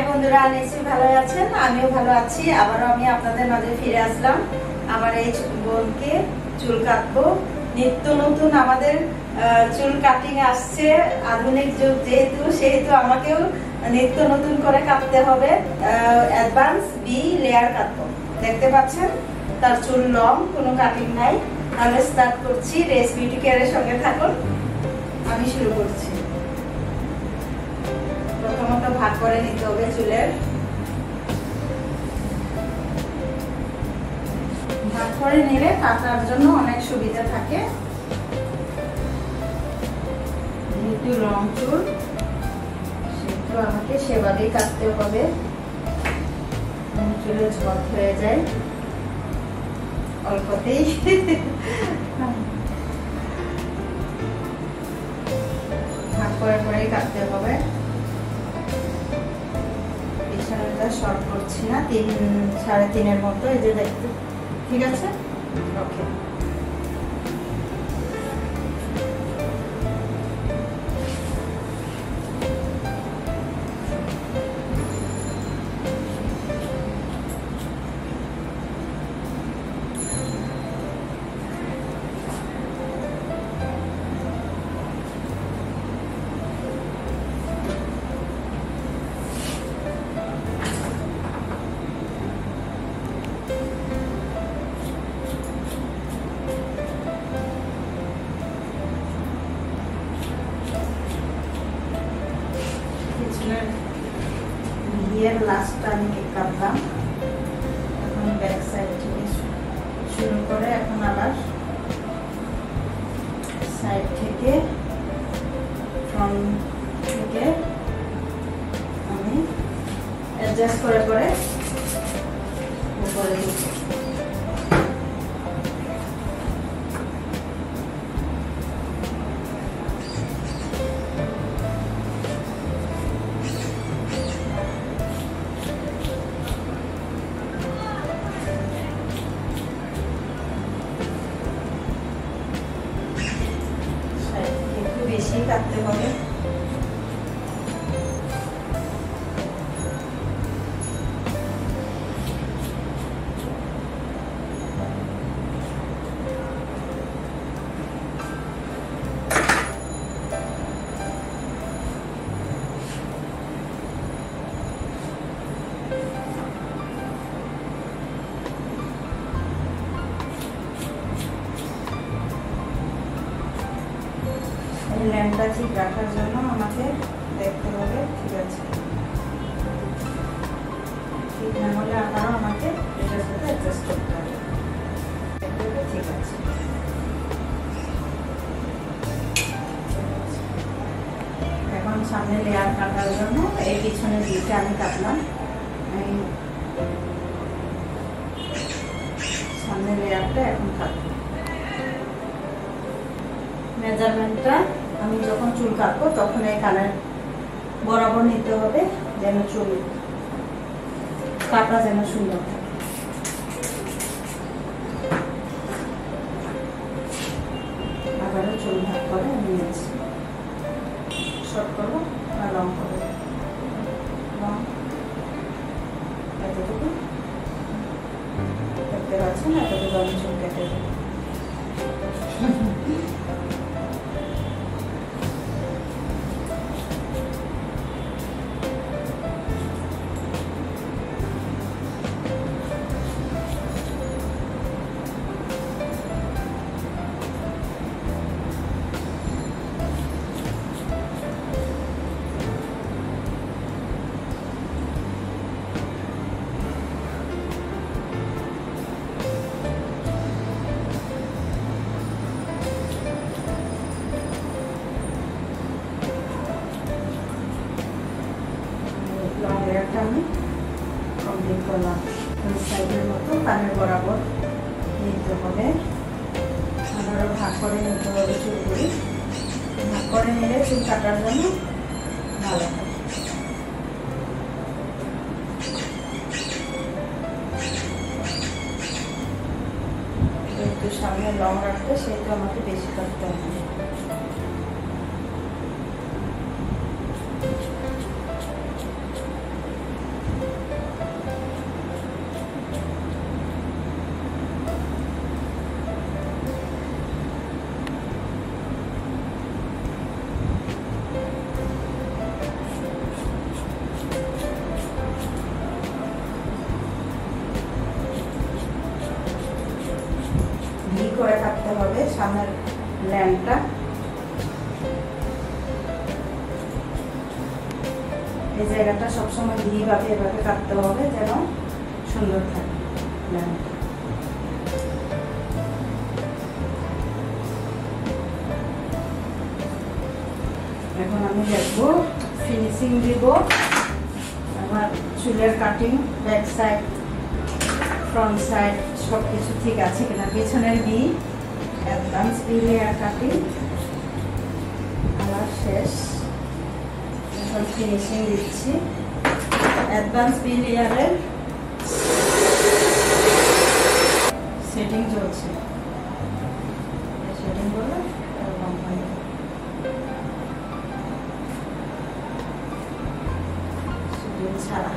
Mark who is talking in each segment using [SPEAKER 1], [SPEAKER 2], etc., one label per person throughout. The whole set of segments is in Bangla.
[SPEAKER 1] বন্ধুরা, নিশ্চয়ই ভালো আছেন। আমিও ভালো আছি। আবারও আমি আপনাদের মাঝে ফিরে আসলাম। আমার এই বোনকে চুল কাটবো। নিত্য নতুন আমাদের চুল কাটিং আসছে, আধুনিক যুগ সেহেতু আমাকেও নিত্য নতুন করে কাটতে হবে। অ্যাডভান্স বি লেয়ার কাটবো। দেখতে পাচ্ছেন তার চুল লং, কোনো কাটিং নাই। তাহলে স্টার্ট করছি। রেস বিউটি কেয়ারের সঙ্গে থাকুন। আমি শুরু করছি। প্রথমত ভাগ করে নিতে হবে চুলের। ভাগ করে নিলে কাটার জন্য অনেক সুবিধা থাকে। যেহেতু লং চুল, সেহেতু আমাকে সেভাবেই কাটতে হবে। চুলে ঝড় হয়ে যায় অল্পতেই। ভাগ করে করেই কাটতে হবে। পিছনেটা শর্ট করছি না, 3.5 মতো। এই যে দেখতে ঠিক আছে। ওকে, লাস্টটা আমি কাটলাম। এখন ব্যাক সাইড থেকে শুরু করে এখন আবার সাইড থেকে ফ্রন্ট থেকে আমি অ্যাডজাস্ট করে করে উপরে দিব। বেশি কাটতে হবে। ল্যাম্পটা ঠিক রাখার জন্য আমাকে দেখতে হবে ঠিক আছে। ঠিক না হলে আবারও আমাকে এটার সাথে অ্যাডজাস্ট করতে হবে। ঠিক আছে, এখন সামনে লেয়ার কাটার জন্য এই পিছনের দিকটা আমি কাটলাম। সামনে লেয়ারটা এখন কাটবো। মেজারমেন্টটা আমি যখন চুল কাটবো তখন এই কানের বরাবর নিতে হবে, যেন চুল কাটা যেন সুন্দর থাকে। আবারও চুল ভাগ করে আমি নিয়েছি। শর্ট করবো আর লং করবো। লং এতটুকু দেখতে পাচ্ছেন, এতটুকু আমি চুল কেটে দেবো। আমি কমপ্লিট করলাম। সাইডের মতো কানের বরাবর নিতে হবে। আবারও ভাগ করে নিতে হবে চুলগুলি। ভাগ করে নিলে চুল কাটার জন্য ভালো হয়। একটু সামনে লং রাখতে, সেটা আমাকে বেশি কাটতে হবে। কাটতে হবে সামনের ল্যাম্পটা। এই জায়গাটা সবসময় ধীরেভাবে এভাবে কাটতে হবে যেন সুন্দর থাকে ল্যাম্পটা। এখন আমি দেখবো ফিনিশিং দিব। আমার চুলের cutting back side front side সব কিছু ঠিক আছে কিনা। পেছনের B advance B layer cutting আমার শেষ। এখন ফিনিশিং দিচ্ছি। অ্যাডভান্স বি লেয়ারের সেটিং চলছে। সেটিং বলে ছাড়া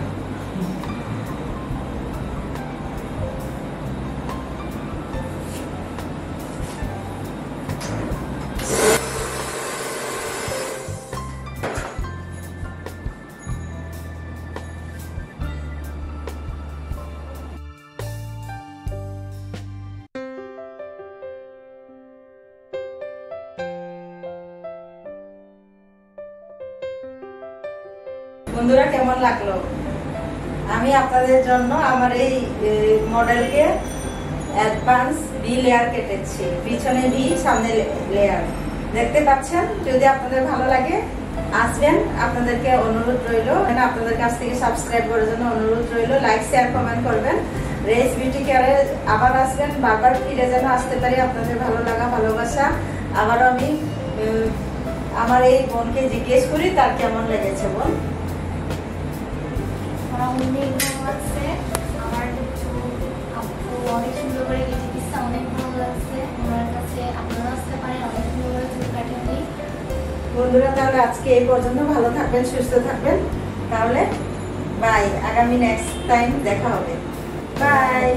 [SPEAKER 1] বন্ধুরা কেমন লাগলো? আমি আপনাদের জন্য আমার এই মডেলকে অ্যাডভান্স বি লেয়ার কেটেছি, পিছনে বি সামনে লেয়ার দেখতে পাচ্ছেন। যদি আপনাদের ভালো লাগে আসবেন, আপনাদেরকে অনুরোধ রইল, আপনাদের কাছ থেকে সাবস্ক্রাইব করার জন্য অনুরোধ রইল। লাইক শেয়ার কমেন্ট করবেন। রেস বিউটি কেয়ারে আবার আসবেন, বারবার ফিরে যেন আসতে পারি। আপনাদের ভালো লাগা ভালোবাসা। আবারও আমি আমার এই বোনকে জিজ্ঞেস করি তার কেমন লেগেছে। বোন
[SPEAKER 2] অনেক ভালো লাগছে। আমার আপু অনেক সুন্দর করে কেটে দিচ্ছে, অনেক ভালো লাগছে। ওনার কাছে আপনারা আসতে পারেন, অনেক সুন্দর করে চুল কাটিয়ে দিই।
[SPEAKER 1] বন্ধুরা তাহলে আজকে এই পর্যন্ত। ভালো থাকবেন, সুস্থ থাকবেন। তাহলে বাই, আগামী নেক্সট টাইম দেখা হবে। বাই।